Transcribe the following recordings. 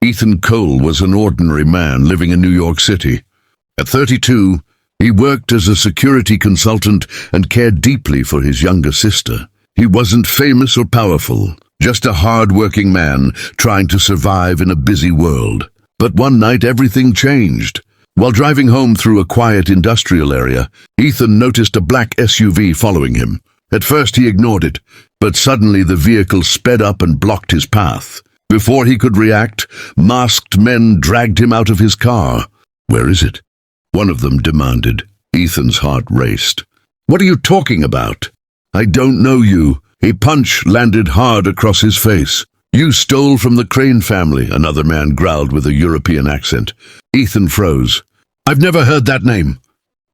Ethan Cole was an ordinary man living in New York City. At 32, he worked as a security consultant and cared deeply for his younger sister. He wasn't famous or powerful, just a hard-working man trying to survive in a busy world. But one night everything changed. While driving home through a quiet industrial area, Ethan noticed a black SUV following him. At first he ignored it, but suddenly the vehicle sped up and blocked his path. Before he could react, masked men dragged him out of his car. "Where is it?" one of them demanded. Ethan's heart raced. "What are you talking about?" "I don't know you." A punch landed hard across his face. "You stole from the Krane family," another man growled with a European accent. Ethan froze. "I've never heard that name."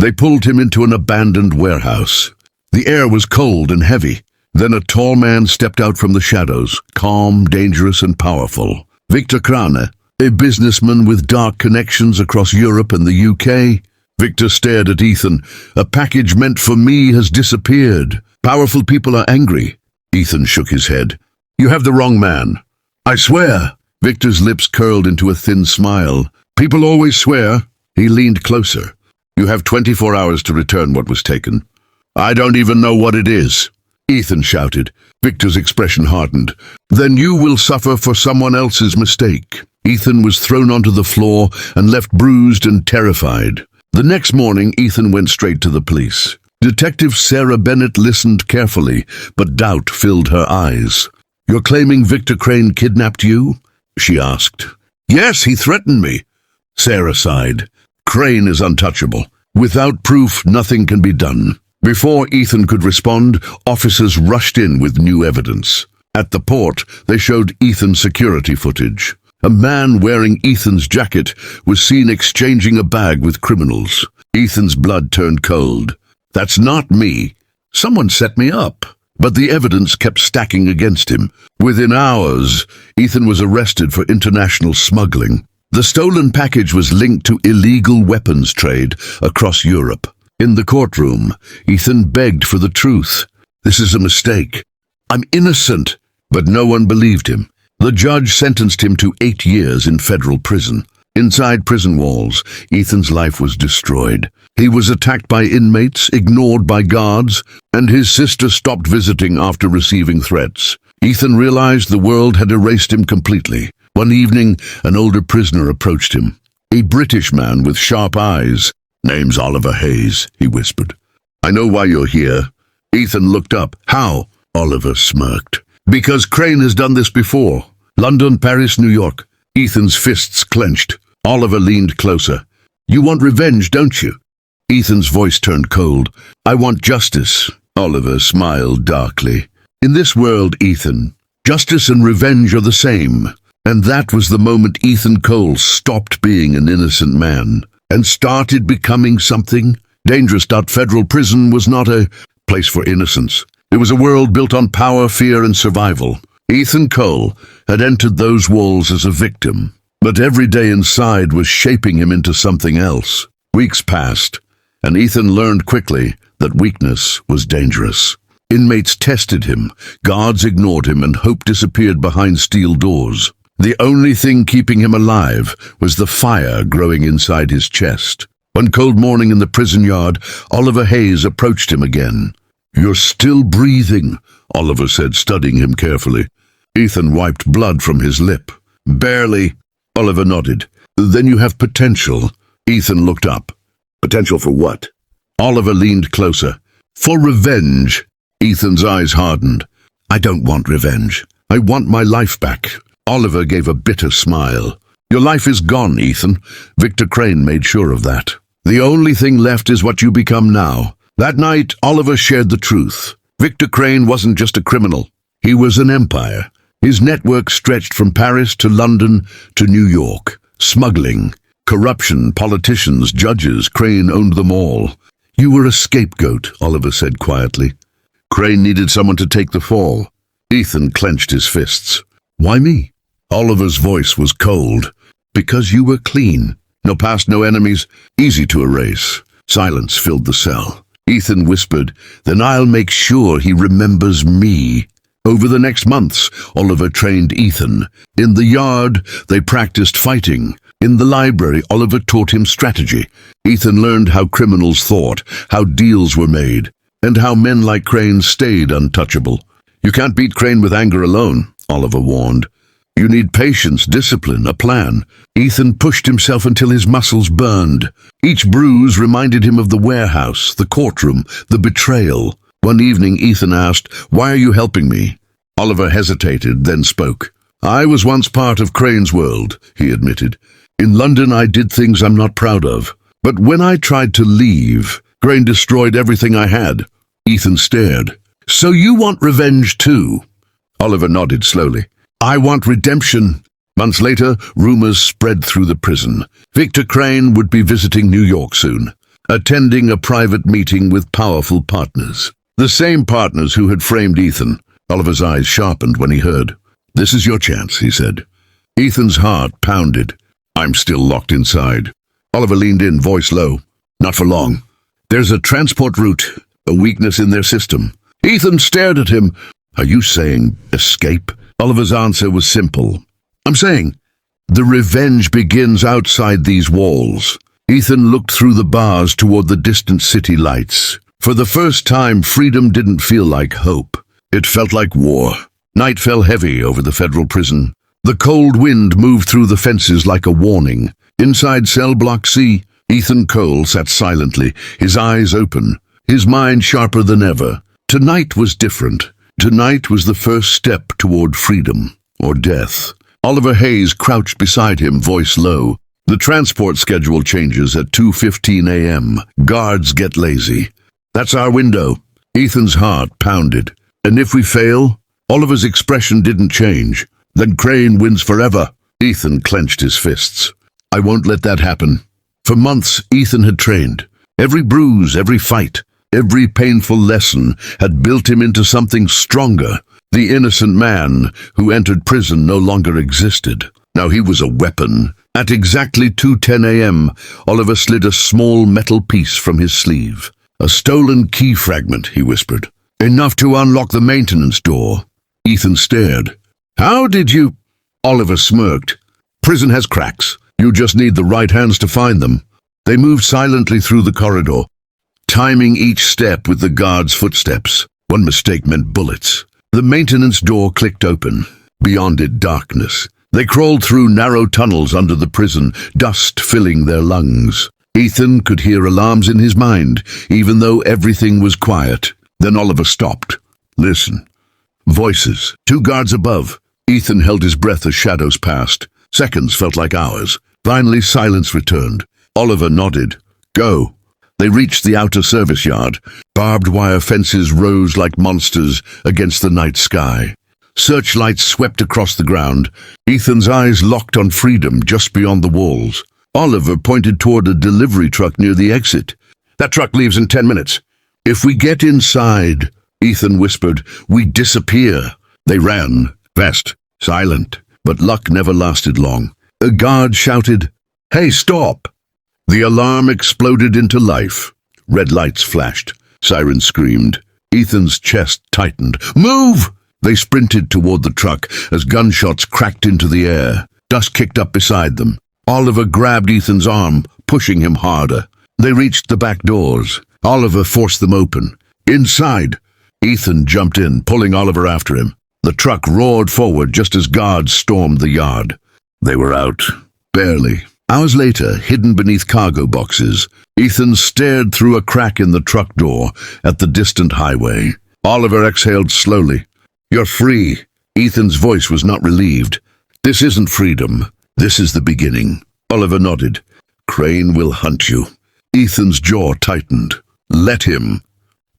They pulled him into an abandoned warehouse. The air was cold and heavy. Then a tall man stepped out from the shadows, calm, dangerous, and powerful. Victor Krane, a businessman with dark connections across Europe and the UK. Victor stared at Ethan. "A package meant for me has disappeared. Powerful people are angry." Ethan shook his head. "You have the wrong man." "I swear." Victor's lips curled into a thin smile. "People always swear." He leaned closer. "You have 24 hours to return what was taken." "I don't even know what it is," Ethan shouted. Victor's expression hardened. "Then you will suffer for someone else's mistake." Ethan was thrown onto the floor and left bruised and terrified. The next morning, Ethan went straight to the police. Detective Sarah Bennett listened carefully, but doubt filled her eyes. "You're claiming Victor Krane kidnapped you?" she asked. "Yes, he threatened me." Sarah sighed. "Krane is untouchable. Without proof, nothing can be done." Before Ethan could respond, officers rushed in with new evidence. At the port, they showed Ethan's security footage. A man wearing Ethan's jacket was seen exchanging a bag with criminals. Ethan's blood turned cold. "That's not me. Someone set me up." But the evidence kept stacking against him. Within hours, Ethan was arrested for international smuggling. The stolen package was linked to illegal weapons trade across Europe. In the courtroom, Ethan begged for the truth. "This is a mistake. I'm innocent." But no one believed him. The judge sentenced him to 8 years in federal prison. Inside prison walls, Ethan's life was destroyed. He was attacked by inmates, ignored by guards, and his sister stopped visiting after receiving threats. Ethan realized the world had erased him completely. One evening, an older prisoner approached him. A British man with sharp eyes. "Name's Oliver Hayes," he whispered. "I know why you're here." Ethan looked up. "How?" Oliver smirked. "Because Krane has done this before. London, Paris, New York." Ethan's fists clenched. Oliver leaned closer. "You want revenge, don't you?" Ethan's voice turned cold. "I want justice." Oliver smiled darkly. "In this world, Ethan, justice and revenge are the same." And that was the moment Ethan Cole stopped being an innocent man and started becoming something dangerous. Federal prison was not a place for innocence. It was a world built on power, fear, and survival. Ethan Cole had entered those walls as a victim, but every day inside was shaping him into something else. Weeks passed, and Ethan learned quickly that weakness was dangerous. Inmates tested him, guards ignored him, and hope disappeared behind steel doors. The only thing keeping him alive was the fire growing inside his chest. One cold morning in the prison yard, Oliver Hayes approached him again. "You're still breathing," Oliver said, studying him carefully. Ethan wiped blood from his lip. "Barely." Oliver nodded. "Then you have potential." Ethan looked up. "Potential for what?" Oliver leaned closer. "For revenge." Ethan's eyes hardened. "I don't want revenge. I want my life back." Oliver gave a bitter smile. "Your life is gone, Ethan." Victor Krane made sure of that. "The only thing left is what you become now." That night, Oliver shared the truth. Victor Krane wasn't just a criminal. He was an empire. His network stretched from Paris to London to New York. Smuggling, corruption, politicians, judges, Krane owned them all. "You were a scapegoat," Oliver said quietly. "Krane needed someone to take the fall." Ethan clenched his fists. "Why me?" Oliver's voice was cold. "Because you were clean. No past, no enemies, easy to erase." Silence filled the cell. Ethan whispered, "Then I'll make sure he remembers me." Over the next months, Oliver trained Ethan. In the yard, they practiced fighting. In the library, Oliver taught him strategy. Ethan learned how criminals thought, how deals were made, and how men like Krane stayed untouchable. You can't beat Krane with anger alone, Oliver warned. You need patience, discipline, a plan. Ethan pushed himself until his muscles burned. Each bruise reminded him of the warehouse, the courtroom, the betrayal. One evening, Ethan asked, "Why are you helping me?" Oliver hesitated, then spoke. "I was once part of Crane's world," he admitted. "In London, I did things I'm not proud of. But when I tried to leave, Krane destroyed everything I had." Ethan stared. "So you want revenge too?" Oliver nodded slowly. "I want redemption." Months later, rumors spread through the prison. Victor Krane would be visiting New York soon, attending a private meeting with powerful partners. The same partners who had framed Ethan. Oliver's eyes sharpened when he heard. "This is your chance," he said. Ethan's heart pounded. "I'm still locked inside." Oliver leaned in, voice low. "Not for long. There's a transport route, a weakness in their system." Ethan stared at him. "Are you saying escape?" Oliver's answer was simple. "I'm saying the revenge begins outside these walls." Ethan looked through the bars toward the distant city lights. For the first time, freedom didn't feel like hope. It felt like war. Night fell heavy over the federal prison. The cold wind moved through the fences like a warning. Inside cell block C, Ethan Cole sat silently, his eyes open, his mind sharper than ever. Tonight was different. Tonight was the first step toward freedom, or death. Oliver Hayes crouched beside him, voice low. "The transport schedule changes at 2:15 a.m. Guards get lazy. That's our window." Ethan's heart pounded. "And if we fail?" Oliver's expression didn't change. "Then Krane wins forever." Ethan clenched his fists. "I won't let that happen." For months, Ethan had trained. Every bruise, every fight, every painful lesson had built him into something stronger. The innocent man who entered prison no longer existed. Now he was a weapon. At exactly 2:10 a.m., Oliver slid a small metal piece from his sleeve. "A stolen key fragment," he whispered. "Enough to unlock the maintenance door." Ethan stared. "How did you—" Oliver smirked. "Prison has cracks. You just need the right hands to find them." They moved silently through the corridor, timing each step with the guard's footsteps. One mistake meant bullets. The maintenance door clicked open. Beyond it, darkness. They crawled through narrow tunnels under the prison, dust filling their lungs. Ethan could hear alarms in his mind, even though everything was quiet. Then Oliver stopped. "Listen." Voices. 2 guards above. Ethan held his breath as shadows passed. Seconds felt like hours. Finally, silence returned. Oliver nodded. "Go." They reached the outer service yard. Barbed wire fences rose like monsters against the night sky. Searchlights swept across the ground. Ethan's eyes locked on freedom just beyond the walls. Oliver pointed toward a delivery truck near the exit. "That truck leaves in 10 minutes. If we get inside," Ethan whispered, "we disappear." They ran, fast, silent, but luck never lasted long. A guard shouted, "Hey, stop!" The alarm exploded into life. Red lights flashed. Sirens screamed. Ethan's chest tightened. "Move!" They sprinted toward the truck as gunshots cracked into the air. Dust kicked up beside them. Oliver grabbed Ethan's arm, pushing him harder. They reached the back doors. Oliver forced them open. Inside, Ethan jumped in, pulling Oliver after him. The truck roared forward just as guards stormed the yard. They were out. Barely. Hours later, hidden beneath cargo boxes, Ethan stared through a crack in the truck door at the distant highway. Oliver exhaled slowly. "You're free." Ethan's voice was not relieved. "This isn't freedom. This is the beginning." Oliver nodded. "Krane will hunt you." Ethan's jaw tightened. "Let him."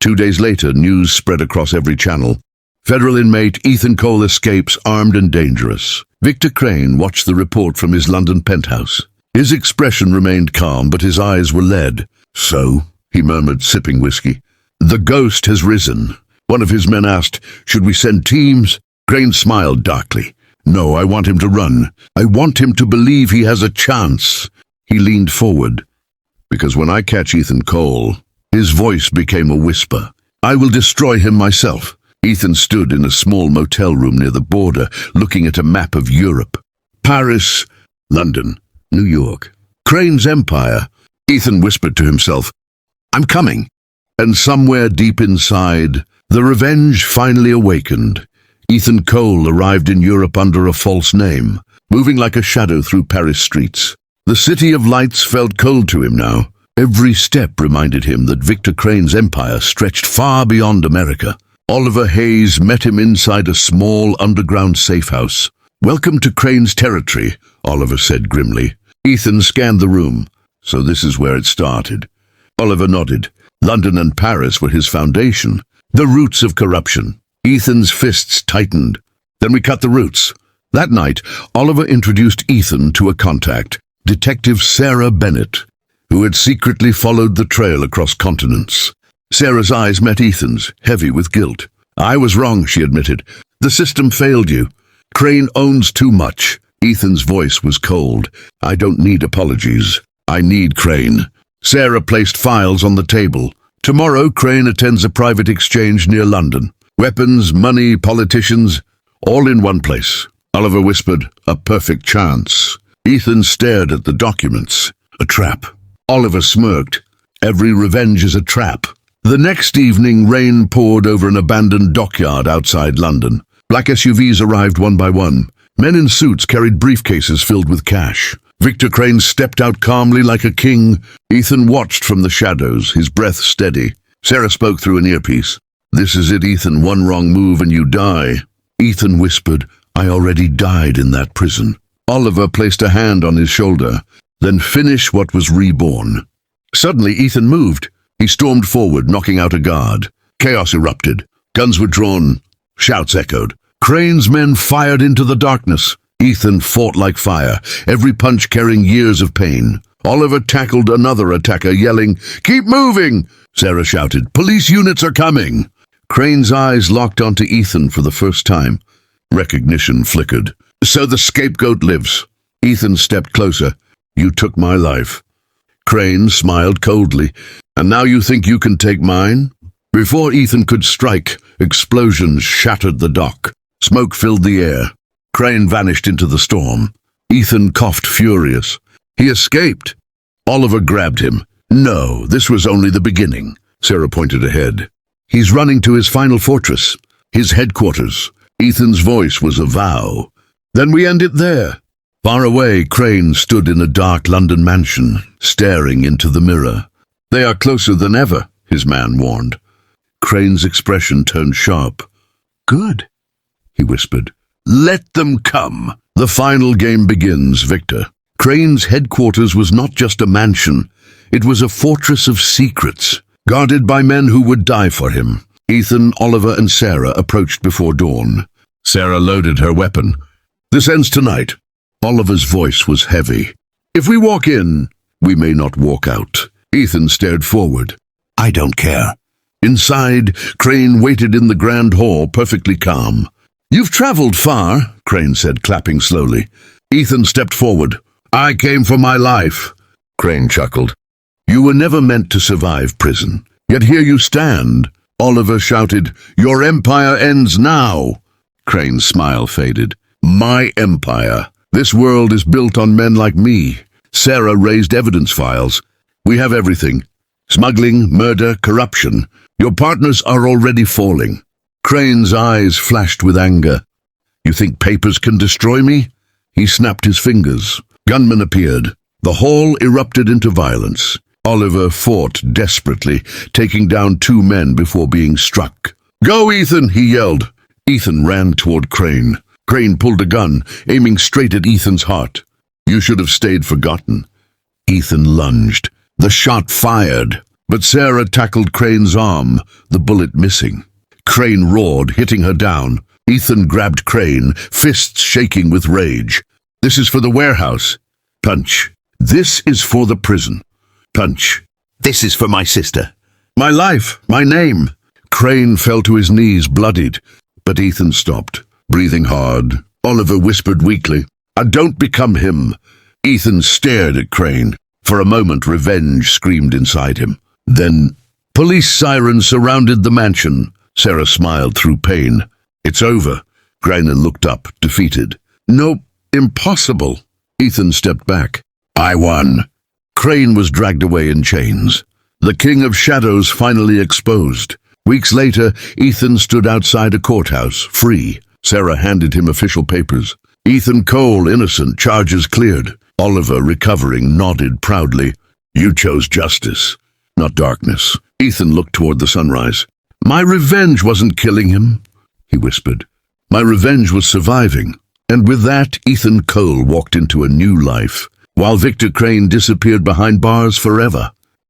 2 days later, news spread across every channel. Federal inmate Ethan Cole escapes armed and dangerous. Victor Krane watched the report from his London penthouse. His expression remained calm, but his eyes were lead. "So," he murmured, sipping whiskey, "the ghost has risen." One of his men asked, "Should we send teams?" Krane smiled darkly. "No, I want him to run. I want him to believe he has a chance." He leaned forward. "Because when I catch Ethan Cole," his voice became a whisper, "I will destroy him myself. Ethan stood in a small motel room near the border, looking at a map of Europe. Paris, London, New York. Krane's empire. Ethan whispered to himself, "I'm coming." And somewhere deep inside, the revenge finally awakened. Ethan Cole arrived in Europe under a false name, moving like a shadow through Paris streets. The city of lights felt cold to him now. Every step reminded him that Victor Krane's empire stretched far beyond America. Oliver Hayes met him inside a small underground safe house. "Welcome to Krane's territory," Oliver said grimly. Ethan scanned the room. So this is where it started. Oliver nodded. London and Paris were his foundation, the roots of corruption. Ethan's fists tightened. Then we cut the roots. That night, Oliver introduced Ethan to a contact, Detective Sarah Bennett, who had secretly followed the trail across continents. Sarah's eyes met Ethan's, heavy with guilt. "I was wrong," she admitted. "The system failed you. Krane owns too much." Ethan's voice was cold. "I don't need apologies. I need Krane." Sarah placed files on the table. "Tomorrow, Krane attends a private exchange near London. Weapons, money, politicians, all in one place." Oliver whispered, "A perfect chance." Ethan stared at the documents. "A trap." Oliver smirked. "Every revenge is a trap." The next evening, rain poured over an abandoned dockyard outside London. Black SUVs arrived one by one. Men in suits carried briefcases filled with cash. Victor Krane stepped out calmly like a king. Ethan watched from the shadows, his breath steady. Sarah spoke through an earpiece. "This is it, Ethan. One wrong move and you die." Ethan whispered, "I already died in that prison." Oliver placed a hand on his shoulder. "Then finish what was reborn." Suddenly, Ethan moved. He stormed forward, knocking out a guard. Chaos erupted. Guns were drawn. Shouts echoed. Krane's men fired into the darkness. Ethan fought like fire, every punch carrying years of pain. Oliver tackled another attacker, yelling, "Keep moving!" Sarah shouted, "Police units are coming!" Krane's eyes locked onto Ethan for the first time. Recognition flickered. "So the scapegoat lives." Ethan stepped closer. "You took my life." Krane smiled coldly. "And now you think you can take mine?" Before Ethan could strike, explosions shattered the dock. Smoke filled the air. Krane vanished into the storm. Ethan coughed furious. He escaped. Oliver grabbed him. "No, this was only the beginning." Sarah pointed ahead. "He's running to his final fortress, his headquarters." Ethan's voice was a vow. "Then we end it there." Far away, Krane stood in a dark London mansion, staring into the mirror. "They are closer than ever," his man warned. Krane's expression turned sharp. "Good," he whispered. "Let them come. The final game begins, Victor." Krane's headquarters was not just a mansion. It was a fortress of secrets, guarded by men who would die for him. Ethan, Oliver, and Sarah approached before dawn. Sarah loaded her weapon. "This ends tonight." Oliver's voice was heavy. "If we walk in, we may not walk out." Ethan stared forward. "I don't care." Inside, Krane waited in the grand hall, perfectly calm. "You've traveled far," Krane said, clapping slowly. Ethan stepped forward. "I came for my life." Krane chuckled. "You were never meant to survive prison. Yet here you stand." Oliver shouted, "Your empire ends now." Krane's smile faded. "My empire. This world is built on men like me." Sarah raised evidence files. "We have everything. Smuggling, murder, corruption. Your partners are already falling." Krane's eyes flashed with anger. "You think papers can destroy me?" He snapped his fingers. Gunmen appeared. The hall erupted into violence. Oliver fought desperately, taking down 2 men before being struck. "Go, Ethan!" he yelled. Ethan ran toward Krane. Krane pulled a gun, aiming straight at Ethan's heart. "You should have stayed forgotten." Ethan lunged. The shot fired, but Sarah tackled Krane's arm, the bullet missing. Krane roared, hitting her down. Ethan grabbed Krane, fists shaking with rage. "This is for the warehouse." Punch. "This is for the prison." Punch. "This is for my sister." "My life, my name." Krane fell to his knees, bloodied, but Ethan stopped, breathing hard. Oliver whispered weakly, "Don't become him." Ethan stared at Krane. For a moment, revenge screamed inside him. Then, police sirens surrounded the mansion. Sarah smiled through pain. It's over. Krane looked up, defeated. No, impossible. Ethan stepped back. I won. Krane was dragged away in chains. The King of Shadows finally exposed. Weeks later, Ethan stood outside a courthouse, free. Sarah handed him official papers. Ethan Cole, innocent, charges cleared. Oliver, recovering, nodded proudly. You chose justice, not darkness. Ethan looked toward the sunrise. My revenge wasn't killing him, he whispered. My revenge was surviving. And with that, Ethan Cole walked into a new life, while Victor Krane disappeared behind bars forever.